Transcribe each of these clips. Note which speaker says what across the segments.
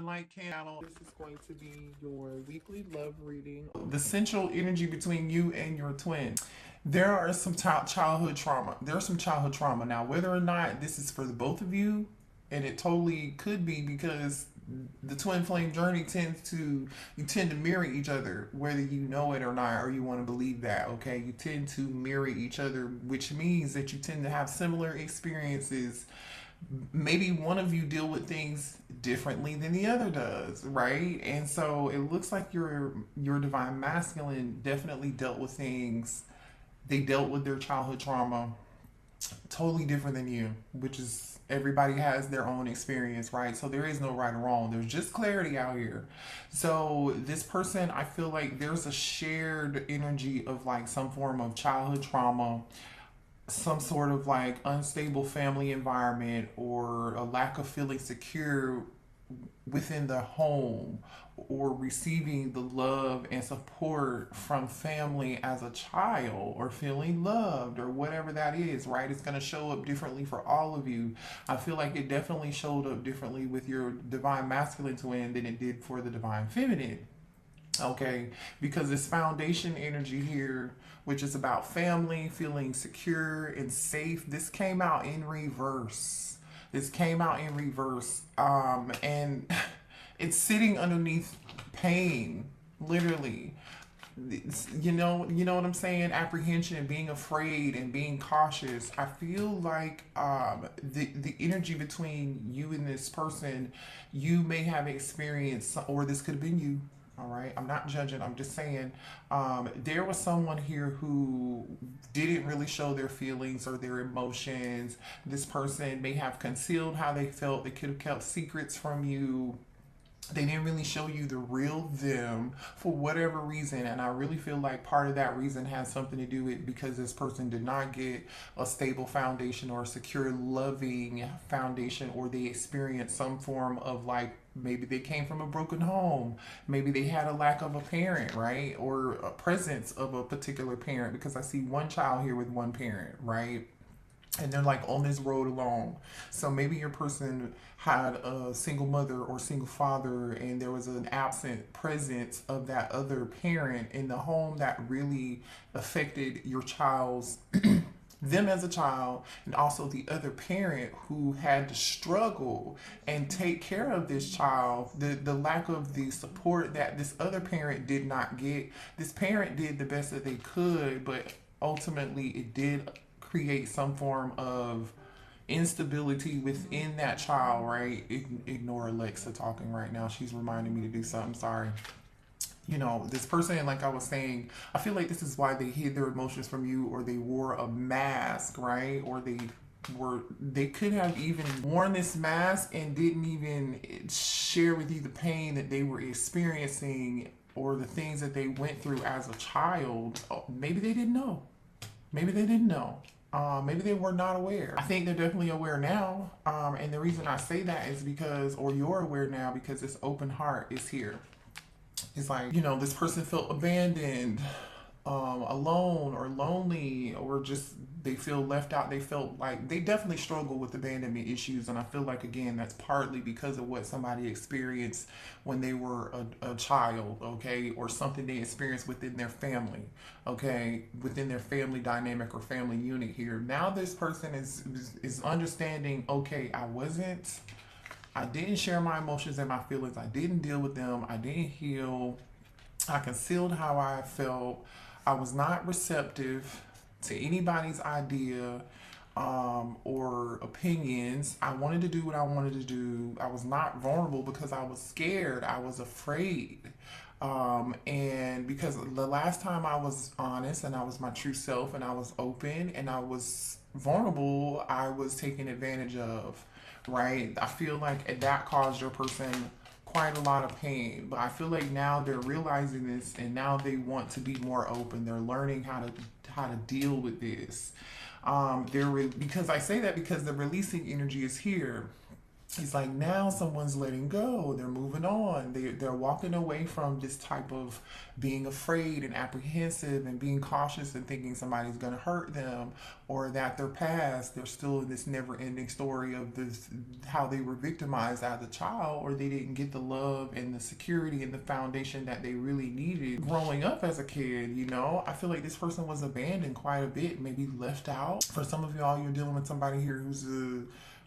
Speaker 1: light candle. This is going to be your weekly love reading. The central energy between you and your twin. There are some childhood trauma. There's some childhood trauma. Now, whether or not this is for the both of you, and it totally could be because the twin flame journey you tend to mirror each other, whether you know it or not, or you want to believe that. Okay, you tend to mirror each other, which means that you tend to have similar experiences. Maybe one of you deal with things differently than the other does, right? And so it looks like your divine masculine definitely dealt with things. They dealt with their childhood trauma totally different than you, which is everybody has their own experience, right? So there is no right or wrong. There's just clarity out here. So this person, I feel like there's a shared energy of like some form of childhood trauma, some sort of like unstable family environment, or a lack of feeling secure within the home, or receiving the love and support from family as a child, or feeling loved, or whatever that is, right? It's going to show up differently for all of you. I feel like it definitely showed up differently with your divine masculine twin than it did for the divine feminine. Okay, because this foundation energy here, which is about family, feeling secure and safe, this came out in reverse. This came out in reverse. And it's sitting underneath pain, literally. You know what I'm saying? Apprehension and being afraid and being cautious. I feel like the energy between you and this person, you may have experienced, or this could have been you. All right, I'm not judging. I'm just saying there was someone here who didn't really show their feelings or their emotions. This person may have concealed how they felt. They could have kept secrets from you. They didn't really show you the real them for whatever reason. And I really feel like part of that reason has something to do with because this person did not get a stable foundation or a secure, loving foundation, or they experienced some form of like, maybe they came from a broken home. Maybe they had a lack of a parent, right? Or a presence of a particular parent, because I see one child here with one parent, right? And they're like on this road alone. So maybe your person had a single mother or single father, and there was an absent presence of that other parent in the home that really affected your child's them as a child, and also the other parent who had to struggle and take care of this child. The lack of the support that this other parent did not get. This parent did the best that they could, but ultimately it did create some form of instability within that child, right? Ignore Alexa talking right now. She's reminding me to do something. Sorry. This person, like I was saying, I feel like this is why they hid their emotions from you, or they wore a mask, right? Or they could have even worn this mask and didn't even share with you the pain that they were experiencing, or the things that they went through as a child. Maybe they didn't know. Maybe they didn't know. Maybe they were not aware. I think they're definitely aware now. And the reason I say that is because, or you're aware now, because this open heart is here. It's like, this person felt abandoned, alone, or lonely, or just they feel left out. They felt like they definitely struggle with abandonment issues. And I feel like, again, that's partly because of what somebody experienced when they were a child, okay, or something they experienced within their family, okay, within their family dynamic or family unit here. Now this person is understanding, okay, I didn't share my emotions and my feelings. I didn't deal with them. I didn't heal. I concealed how I felt. I was not receptive to anybody's idea or opinions. I wanted to do what I wanted to do. I was not vulnerable because I was scared. I was afraid. And because the last time I was honest and I was my true self and I was open and I was vulnerable, I was taken advantage of, right? I feel like that caused your person quite a lot of pain, but I feel like now they're realizing this and now they want to be more open. They're learning how to deal with this. Because I say that because the releasing energy is here. It's like now someone's letting go. They're moving on. They're walking away from this type of being afraid and apprehensive and being cautious and thinking somebody's going to hurt them, or that their past, they're still in this never ending story of this, how they were victimized as a child, or they didn't get the love and the security and the foundation that they really needed growing up as a kid. I feel like this person was abandoned quite a bit, maybe left out. For some of y'all, you're dealing with somebody here who's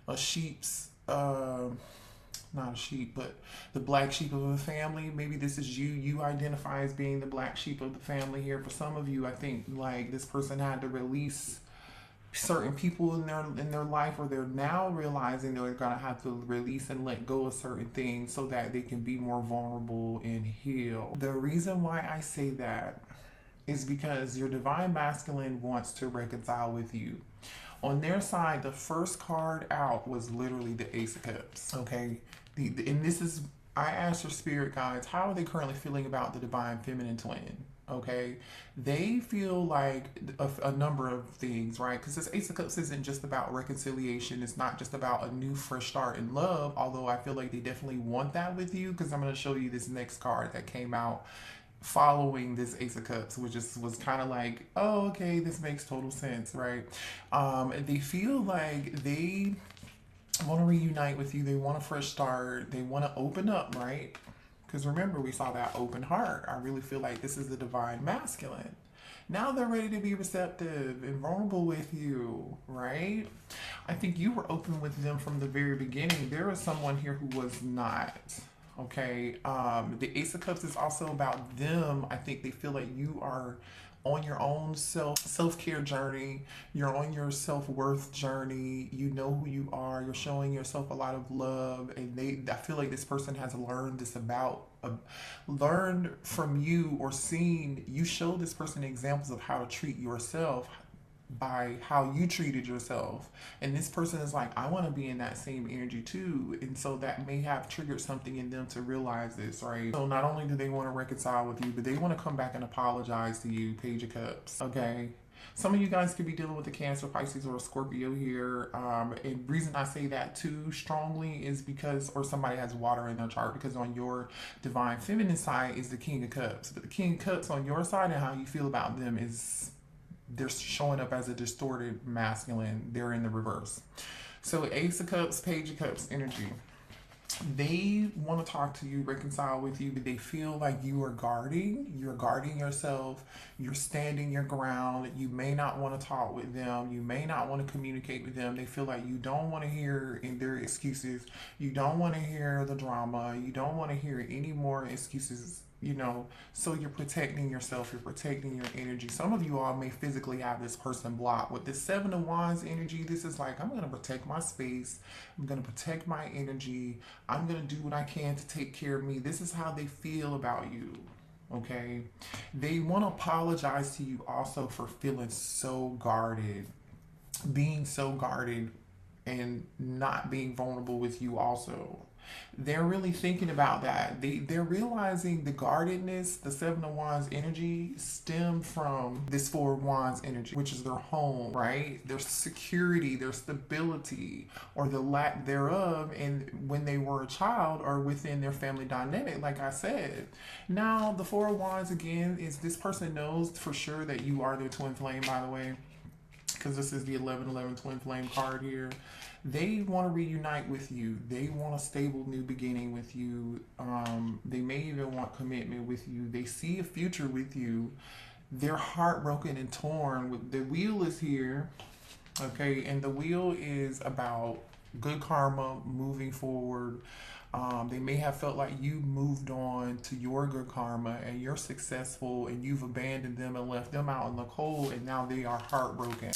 Speaker 1: a sheep's not a sheep, but the black sheep of the family. Maybe this is you. You identify as being the black sheep of the family here. For some of you, I think like this person had to release certain people in their life, or they're now realizing they're gonna have to release and let go of certain things so that they can be more vulnerable and heal. The reason why I say that is because your divine masculine wants to reconcile with you. On their side, the first card out was literally the Ace of Cups. Okay, and this is, I asked your spirit guides, how are they currently feeling about the divine feminine twin? Okay, they feel like a number of things, right? Because this Ace of Cups isn't just about reconciliation. It's not just about a new fresh start in love, although I feel like they definitely want that with you, because I'm going to show you this next card that came out following this Ace of Cups, which was kind of like, oh, okay, this makes total sense, right? They feel like they want to reunite with you. They want a fresh start. They want to open up, right? Because remember, we saw that open heart. I really feel like this is the divine masculine. Now they're ready to be receptive and vulnerable with you, right? I think you were open with them from the very beginning. There was someone here who was not. Okay, the Ace of Cups is also about them. I think they feel like you are on your own self-care journey. You're on your self-worth journey. You know who you are. You're showing yourself a lot of love, and I feel like this person has learned this learned from you, or seen you show this person examples of how to treat yourself by how you treated yourself. And this person is like, I want to be in that same energy too. And so that may have triggered something in them to realize this, right? So not only do they want to reconcile with you, but they want to come back and apologize to you, Page of Cups. Okay. Some of you guys could be dealing with a Cancer, Pisces, or a Scorpio here. And reason I say that too strongly is because, or somebody has water in their chart, because on your divine feminine side is the King of Cups. But the King of Cups on your side and how you feel about them is, they're showing up as a distorted masculine. They're in the reverse. So Ace of Cups, Page of Cups energy. They want to talk to you, reconcile with you, but they feel like you're guarding yourself, you're standing your ground. You may not want to talk with them, you may not want to communicate with them. They feel like you don't want to hear in their excuses, you don't want to hear the drama, you don't want to hear any more excuses. So you're protecting yourself, you're protecting your energy. Some of you all may physically have this person blocked. With this Seven of Wands energy, this is like, I'm going to protect my space, I'm going to protect my energy, I'm going to do what I can to take care of me. This is how they feel about you. Okay, they want to apologize to you also for feeling so guarded, being so guarded, and not being vulnerable with you also. They're really thinking about that. They're realizing the guardedness, the Seven of Wands energy stem from this Four of Wands energy, which is their home, right? Their security, their stability, or the lack thereof, and when they were a child or within their family dynamic, like I said. Now, the Four of Wands again is, this person knows for sure that you are their twin flame, by the way, because this is the 1111 twin flame card here. They want to reunite with you. They want a stable new beginning with you. They may even want commitment with you. They see a future with you. They're heartbroken and torn. The wheel is here, okay? And the wheel is about good karma, moving forward. They may have felt like you moved on to your good karma and you're successful, and you've abandoned them and left them out in the cold, and now they are heartbroken.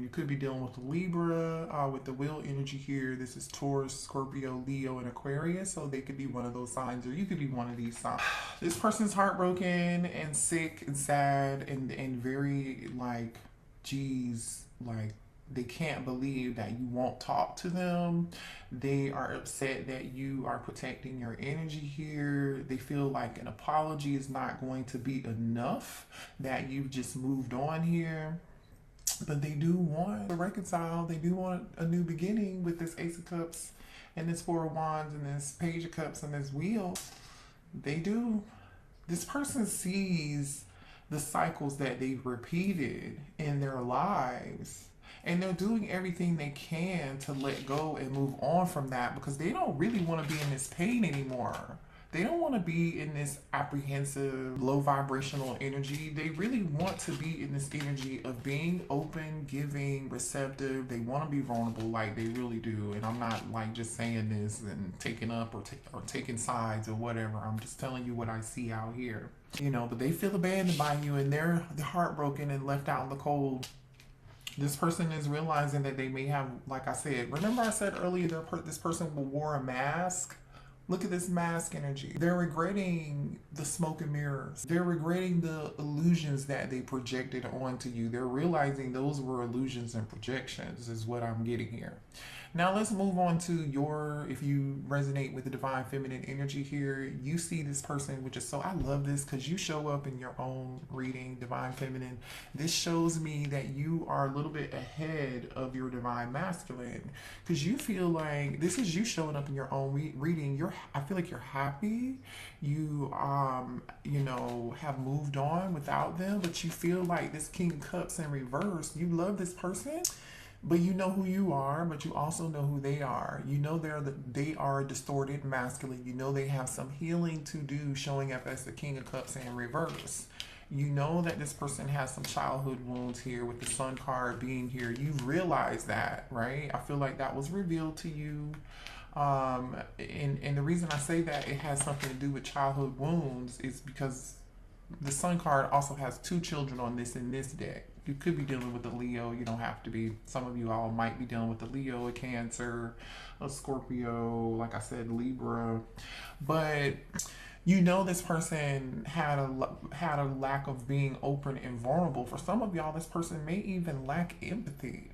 Speaker 1: You could be dealing with Libra with the wheel energy here. This is Taurus, Scorpio, Leo, and Aquarius, so they could be one of those signs, or you could be one of these signs. This person's heartbroken and sick and sad and very like, geez, like, they can't believe that you won't talk to them. They are upset that you are protecting your energy here. They feel like an apology is not going to be enough, that you've just moved on here. But they do want to reconcile. They do want a new beginning with this Ace of Cups and this Four of Wands and this Page of Cups and this Wheel. They do. This person sees the cycles that they've repeated in their lives. And they're doing everything they can to let go and move on from that because they don't really want to be in this pain anymore. They don't want to be in this apprehensive, low vibrational energy. They really want to be in this energy of being open, giving, receptive. They want to be vulnerable like they really do. And I'm not like just saying this and taking up or taking sides or whatever. I'm just telling you what I see out here. You know, but they feel abandoned by you and they're heartbroken and left out in the cold. This person is realizing that they may have, like I said, remember I said earlier, this person wore a mask. Look at this mask energy. They're regretting the smoke and mirrors. They're regretting the illusions that they projected onto you. They're realizing those were illusions and projections is what I'm getting here. Now let's move on to if you resonate with the divine feminine energy here, you see this person, which is I love this because you show up in your own reading, divine feminine. This shows me that you are a little bit ahead of your divine masculine because you feel like this is you showing up in your own reading. I feel like you're happy. You, have moved on without them, but you feel like this King of Cups in reverse. You love this person. But you know who you are, but you also know who they are. You know they are distorted masculine. You know they have some healing to do showing up as the King of Cups in reverse. You know that this person has some childhood wounds here with the Sun card being here. You've realized that, right? I feel like that was revealed to you. And the reason I say that it has something to do with childhood wounds is because the Sun card also has 2 children on this in this deck. You could be dealing with a Leo. You don't have to be. Some of you all might be dealing with a Leo, a Cancer, a Scorpio, like I said, Libra. But you know this person had a lack of being open and vulnerable. For some of y'all, this person may even lack empathy.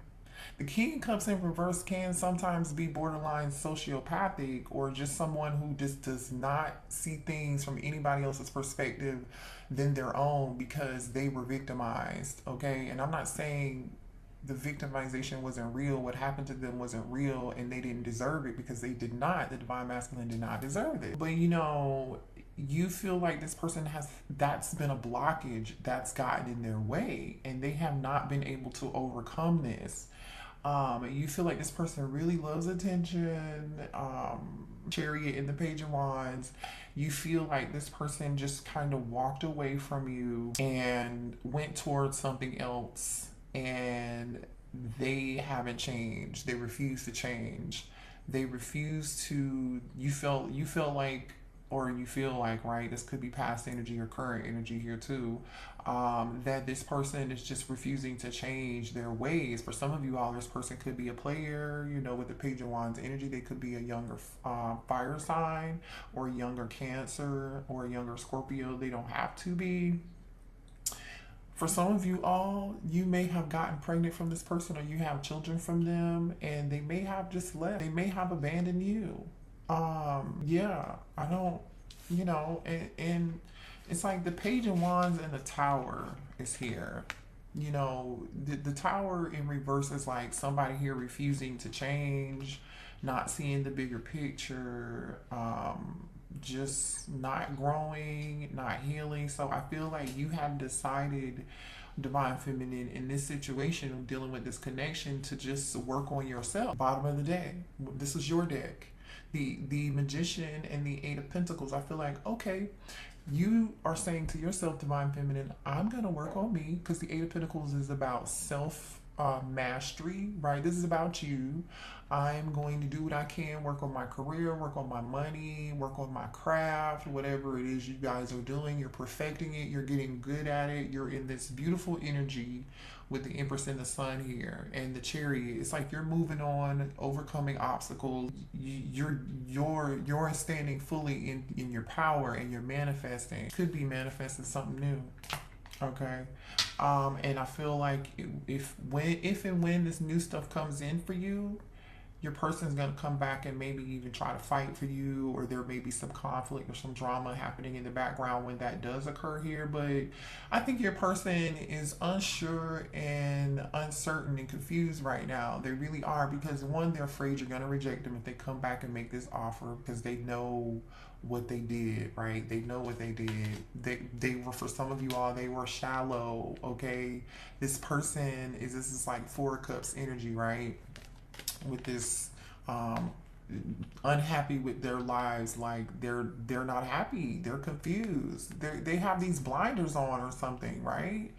Speaker 1: The King of Cups in reverse can sometimes be borderline sociopathic or just someone who just does not see things from anybody else's perspective than their own because they were victimized, okay? And I'm not saying the victimization wasn't real. What happened to them wasn't real and they didn't deserve it because they did not. The divine masculine did not deserve it. But you feel like this person that's been a blockage that's gotten in their way and they have not been able to overcome this. You feel like this person really loves attention, Chariot in the Page of Wands. You feel like this person just kind of walked away from you and went towards something else and they haven't changed. They refuse to change. They refuse to, you feel like, right, this could be past energy or current energy here too, that this person is just refusing to change their ways. For some of you all, this person could be a player, with the Page of Wands energy. They could be a younger fire sign or a younger Cancer or a younger Scorpio. They don't have to be. For some of you all, you may have gotten pregnant from this person or you have children from them and they may have just left. They may have abandoned you. I don't, and it's like the Page of Wands and the Tower is here. The Tower in reverse is like somebody here refusing to change, not seeing the bigger picture, just not growing, not healing. So I feel like you have decided, divine feminine, in this situation of dealing with this connection to just work on yourself. Bottom of the deck. This is your deck. The Magician and the Eight of Pentacles. I feel like, okay, you are saying to yourself, divine feminine, I'm going to work on me, because the Eight of Pentacles is about self mastery, right? This is about you. I'm going to do what I can, work on my career, work on my money, work on my craft, whatever it is you guys are doing. You're perfecting it. You're getting good at it. You're in this beautiful energy with the Empress and the Sun here and the Chariot. It's like you're moving on, overcoming obstacles. You're standing fully in your power and you're manifesting. Could be manifesting something new. Okay. And I feel like if and when this new stuff comes in for you, your person's going to come back and maybe even try to fight for you, or there may be some conflict or some drama happening in the background when that does occur here. But I think your person is unsure and uncertain and confused right now. They really are, because one, they're afraid you're going to reject them if they come back and make this offer, because they know what they did, right? They know what they did. They were, for some of you all, they were shallow, okay? This person is, this is like Four of Cups energy, right? With this unhappy with their lives, like they're not happy, they're confused, they have these blinders on or something, right?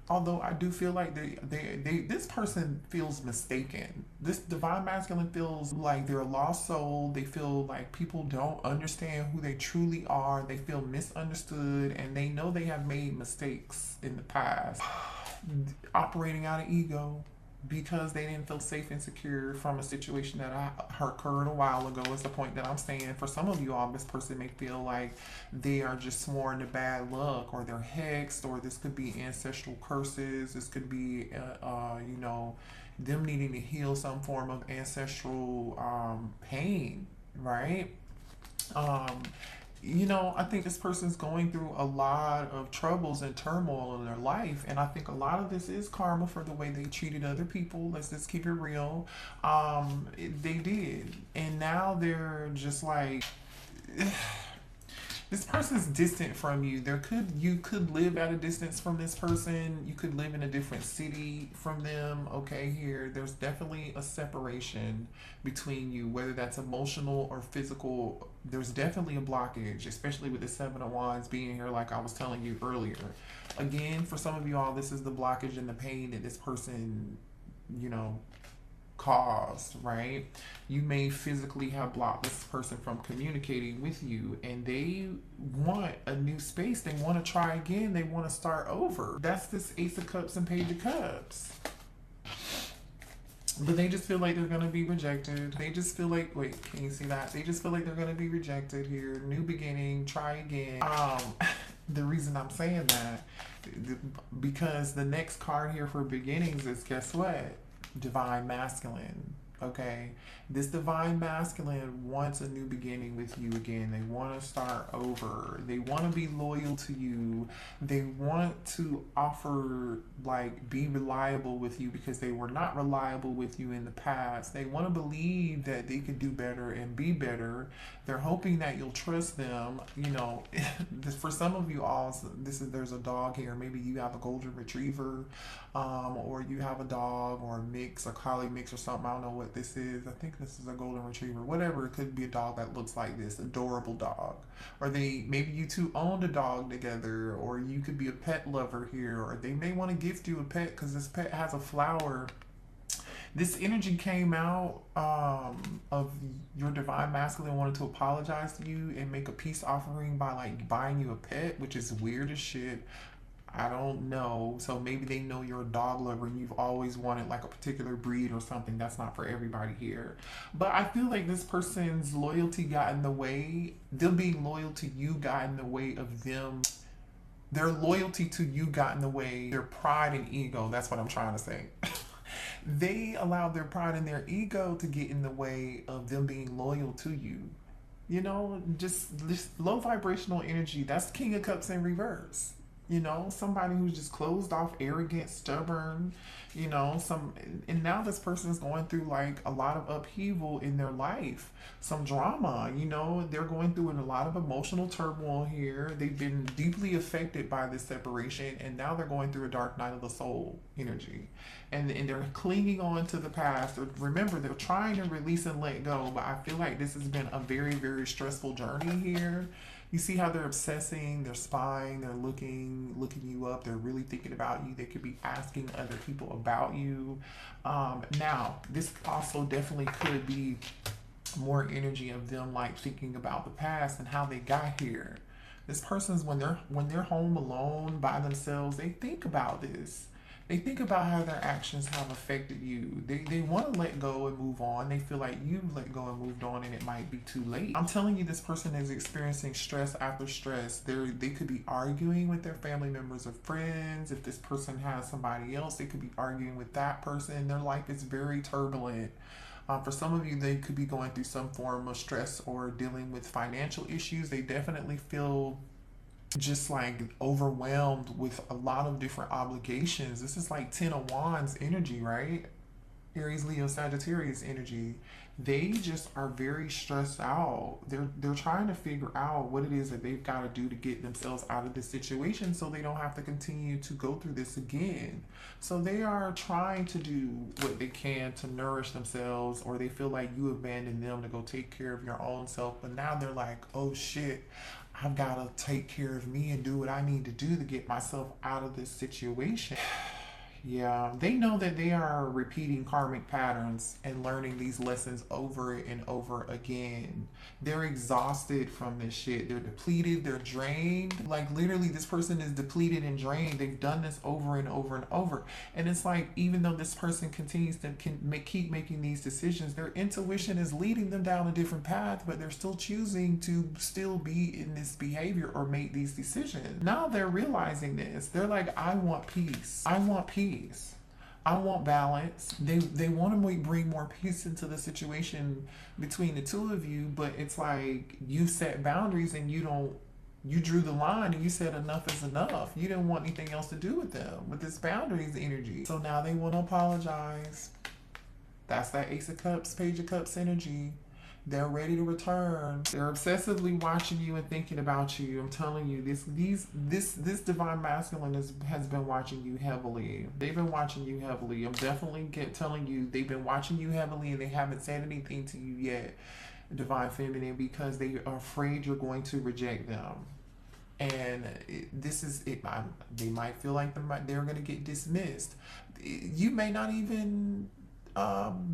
Speaker 1: Although I do feel like they this person feels mistaken. This divine masculine feels like they're a lost soul. They feel like people don't understand who they truly are. They feel misunderstood, and they know they have made mistakes in the past, operating out of ego, because they didn't feel safe and secure from a situation that occurred a while ago, is the point that I'm saying. For some of you all, this person may feel like they are just sworn to bad luck, or they're hexed, or this could be ancestral curses. This could be, you know, them needing to heal some form of ancestral pain, right? You know, I think this person's going through a lot of troubles and turmoil in their life. And I think a lot of this is karma for the way they treated other people. Let's just keep it real. They did. And now they're just like, this person's distant from you. You could live at a distance from this person. You could live in a different city from them. Okay, here there's definitely a separation between you, whether that's emotional or physical. There's definitely a blockage, especially with the Seven of Wands being here, like I was telling you earlier. Again, for some of you all, this is the blockage and the pain that this person, you know, caused, right? You may physically have blocked this person from communicating with you, and they want a new space. They want to try again. They want to start over. That's this Ace of Cups and Page of Cups. But they just feel like they're going to be rejected. They just feel like, wait, can you see that? They just feel like they're going to be rejected here. New beginning, try again. The reason I'm saying that, because the next card here for beginnings is, guess what? Divine masculine. Okay, this divine masculine wants a new beginning with you again. They want to start over. They want to be loyal to you. They want to offer, like, be reliable with you, because they were not reliable with you in the past. They want to believe that they could do better and be better. They're hoping that you'll trust them. You know, for some of you all, there's a dog here. Maybe you have a golden retriever, or you have a dog or a mix, a collie mix or something. I don't know what this is. I think this is a golden retriever. Whatever, it could be a dog that looks like this, adorable dog. Or maybe you two owned a dog together, or you could be a pet lover here, or they may want to gift you a pet because this pet has a flower. This energy came out of your divine masculine wanted to apologize to you and make a peace offering by, like, buying you a pet, which is weird as shit. I don't know. So maybe they know you're a dog lover and you've always wanted, like, a particular breed or something. That's not for everybody here. But I feel like this person's loyalty got in the way. Them being loyal to you got in the way of them. Their loyalty to you got in the way. Their pride and ego. That's what I'm trying to say. They allowed their pride and their ego to get in the way of them being loyal to you. You know, just this low vibrational energy. That's King of Cups in reverse. You know, somebody who's just closed off, arrogant, stubborn, you know, and now this person is going through, like, a lot of upheaval in their life, some drama, you know, they're going through a lot of emotional turmoil here. They've been deeply affected by this separation, and now they're going through a dark night of the soul energy, and they're clinging on to the past. Remember, they're trying to release and let go, but I feel like this has been a very, very stressful journey here. You see how they're obsessing, they're spying, they're looking you up, they're really thinking about you. They could be asking other people about you. Now, this also definitely could be more energy of them, like, thinking about the past and how they got here. This person's, when they're home alone by themselves, they think about this. They think about how their actions have affected you. They want to let go and move on. They feel like you've let go and moved on, and it might be too late. I'm telling you, this person is experiencing stress after stress. They could be arguing with their family members or friends. If this person has somebody else, they could be arguing with that person. Their life is very turbulent. For some of you, they could be going through some form of stress or dealing with financial issues. They definitely feel just like overwhelmed with a lot of different obligations. This is like 10 of Wands energy, right? Aries, Leo, Sagittarius energy. They just are very stressed out. They're trying to figure out what it is that they've got to do to get themselves out of this situation so they don't have to continue to go through this again. So they are trying to do what they can to nourish themselves, or they feel like you abandoned them to go take care of your own self. But now they're like, oh shit, I've got to take care of me and do what I need to do to get myself out of this situation. Yeah, they know that they are repeating karmic patterns and learning these lessons over and over again. They're exhausted from this shit. They're depleted, they're drained. Like literally this person is depleted and drained. They've done this over and over and over. And it's like even though this person continues to keep making these decisions, their intuition is leading them down a different path, but they're still choosing to still be in this behavior or make these decisions. Now they're realizing this. They're like, I want peace. I want peace. I want balance. They want to bring more peace into the situation between the two of you, but it's like you set boundaries and you drew the line and you said enough is enough. You didn't want anything else to do with them, with this boundaries energy. So now they want to apologize. That's that Ace of Cups, Page of Cups energy. They're ready to return. They're obsessively watching you and thinking about you. I'm telling you, this divine masculine has been watching you heavily. They've been watching you heavily. I'm definitely telling you, they've been watching you heavily and they haven't said anything to you yet, divine feminine, because they are afraid you're going to reject them. And this is it. They might feel like they're going to get dismissed. You may not even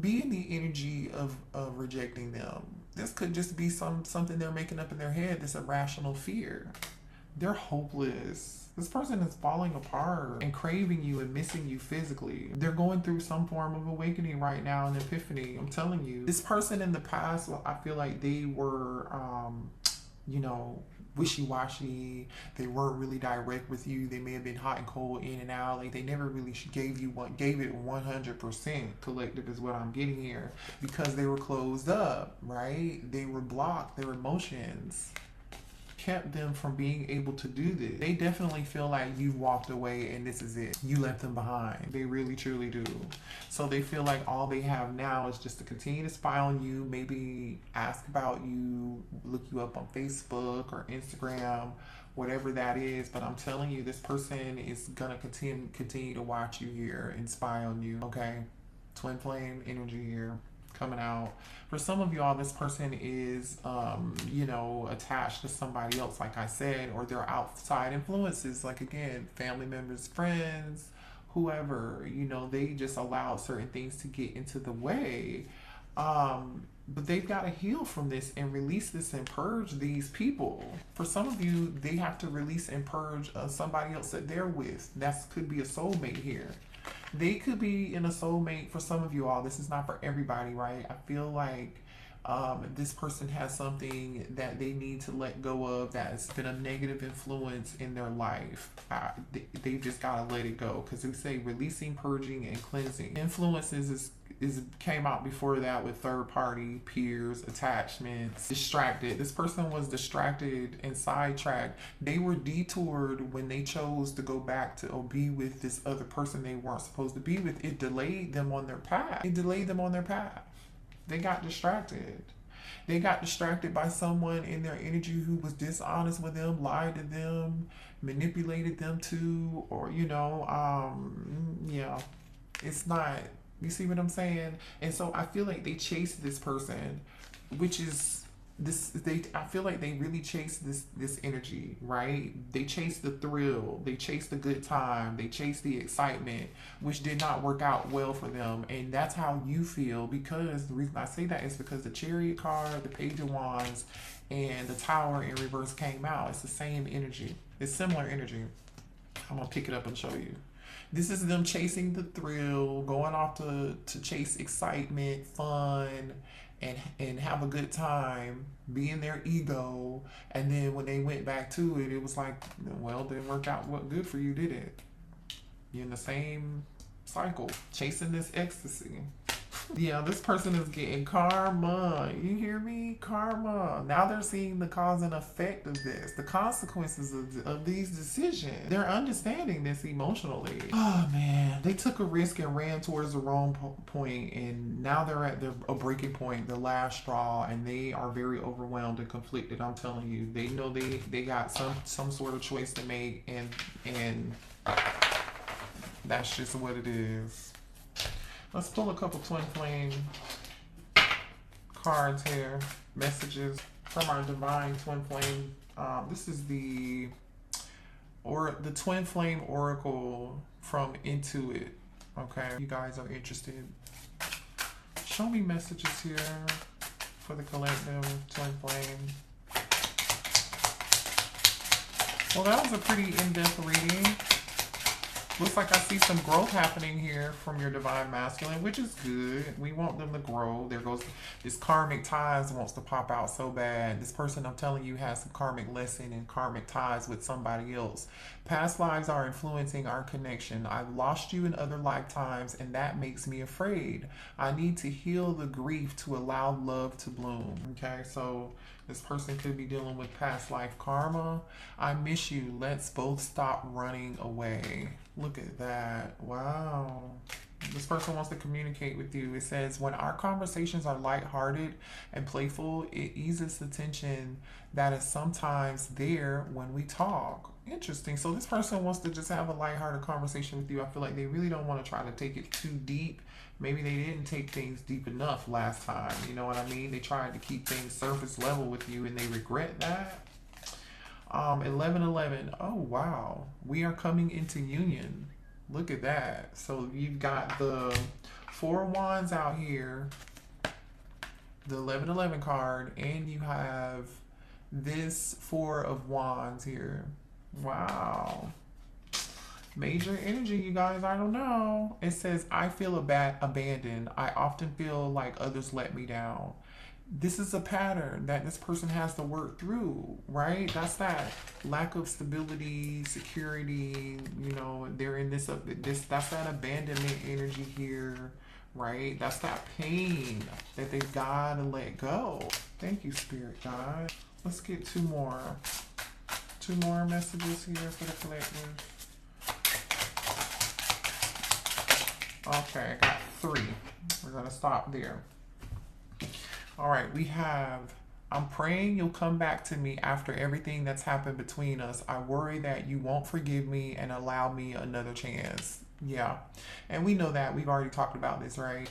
Speaker 1: be in the energy of rejecting them. This could just be something they're making up in their head, this irrational fear. They're hopeless. This person is falling apart and craving you and missing you physically. They're going through some form of awakening right now, an epiphany. I'm telling you. This person in the past, I feel like they were, wishy-washy. They weren't really direct with you. They may have been hot and cold, in and out. Like they never really gave it 100%. Collective is what I'm getting here, because they were closed up, right? They were blocked. Their emotions kept them from being able to do this. They definitely feel like you walked away and this is it. You left them behind. They really truly do. So they feel like all they have now is just to continue to spy on you, maybe ask about you, look you up on Facebook or Instagram, whatever that is. But I'm telling you, this person is gonna continue to watch you here and spy on you. Okay, twin flame energy here coming out. For some of y'all, this person is, attached to somebody else, like I said, or they're outside influences, like again, family members, friends, whoever, they just allowed certain things to get into the way. But they've got to heal from this and release this and purge these people. For some of you, they have to release and purge somebody else that they're with. That could be a soulmate here. They could be in a soulmate for some of you all. This is not for everybody, right? I feel like this person has something that they need to let go of that's been a negative influence in their life. They just got to let it go, because we say releasing, purging, and cleansing. Influences came out before that with third party, peers, attachments, distracted. This person was distracted and sidetracked. They were detoured when they chose to go back to or be with this other person they weren't supposed to be with. It delayed them on their path. They got distracted. They got distracted by someone in their energy who was dishonest with them, lied to them, manipulated them too, or it's not. You see what I'm saying? And so I feel like they chased this person, which is this. I feel like they really chased this energy, right? They chased the thrill, they chased the good time, they chased the excitement, which did not work out well for them. And that's how you feel, because the reason I say that is because the Chariot card, the Page of Wands, and the Tower in reverse came out. It's the same energy. It's similar energy. I'm gonna pick it up and show you. This is them chasing the thrill, going off to chase excitement, fun, and have a good time, be in their ego. And then when they went back to it, it was like, well, didn't work out what good for you, did it? You're in the same cycle, chasing this ecstasy. Yeah, this person is getting karma. You hear me? Karma. Now they're seeing the cause and effect of this, the consequences of these decisions. They're understanding this emotionally. Oh man, they took a risk and ran towards the wrong point, and now they're at a breaking point, the last straw, and they are very overwhelmed and conflicted. I'm telling you, they know they got some sort of choice to make, and that's just what it is. Let's pull a couple twin flame cards here. Messages from our divine twin flame. This is the twin flame oracle from Intuit. Okay, you guys are interested. Show me messages here for the collective twin flame. Well, that was a pretty in-depth reading. Looks like I see some growth happening here from your divine masculine, which is good. We want them to grow. There goes this karmic ties wants to pop out so bad. This person, I'm telling you, has some karmic lesson and karmic ties with somebody else. Past lives are influencing our connection. I've lost you in other lifetimes, and that makes me afraid. I need to heal the grief to allow love to bloom. Okay, so this person could be dealing with past life karma. I miss you. Let's both stop running away. Look at that. Wow. This person wants to communicate with you. It says, when our conversations are lighthearted and playful, it eases the tension that is sometimes there when we talk. Interesting. So this person wants to just have a lighthearted conversation with you. I feel like they really don't want to try to take it too deep. Maybe they didn't take things deep enough last time. You know what I mean? They tried to keep things surface level with you, and they regret that. 11:11. Oh, wow. We are coming into union. Look at that. So you've got the 4 of Wands out here, the 11:11 card, and you have this 4 of Wands here. Wow. Major energy, you guys. I don't know. It says, I feel abandoned. I often feel like others let me down. This is a pattern that this person has to work through, right? That's that lack of stability, security. You know, they're in this. That's that abandonment energy here, right? That's that pain that they've got to let go. Thank you, Spirit Guide. Let's get two more messages here for the collective. Okay, I got 3. We're gonna stop there. All right, we have, I'm praying you'll come back to me after everything that's happened between us. I worry that you won't forgive me and allow me another chance. Yeah, and we know that. We've already talked about this, right?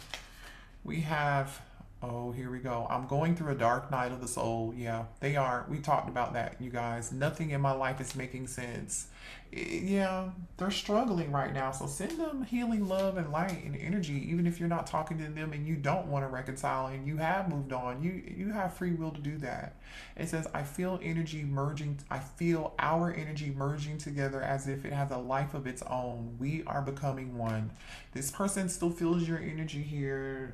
Speaker 1: We have, oh, here we go. I'm going through a dark night of the soul. Yeah, they are. We talked about that, you guys. Nothing in my life is making sense. Yeah, they're struggling right now. So send them healing love and light and energy, even if you're not talking to them and you don't want to reconcile and you have moved on. You have free will to do that. It says, I feel energy merging. I feel our energy merging together as if it has a life of its own. We are becoming one. This person still feels your energy here.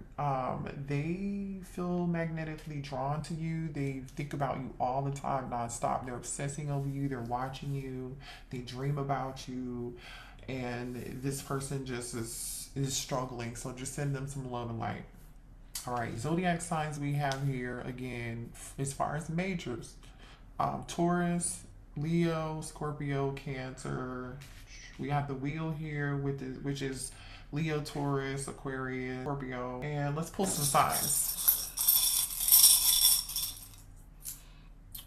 Speaker 1: They feel magnetically drawn to you. They think about you all the time, nonstop. They're obsessing over you. They're watching you. They dream about you, and this person just is struggling. So just send them some love and light. All right, zodiac signs we have here again as far as majors: Taurus, Leo, Scorpio, Cancer. We have the wheel here which is Leo, Taurus, Aquarius, Scorpio, and let's pull some signs.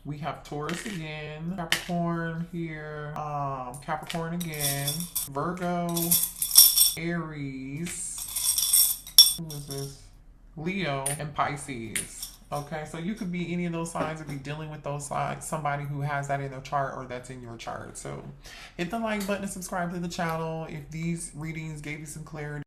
Speaker 1: We have Taurus again, Capricorn here, Capricorn again, Virgo, Aries, who is this? Leo, and Pisces. Okay, so you could be any of those signs or be dealing with those signs, somebody who has that in their chart or that's in your chart. So hit the like button and subscribe to the channel if these readings gave you some clarity.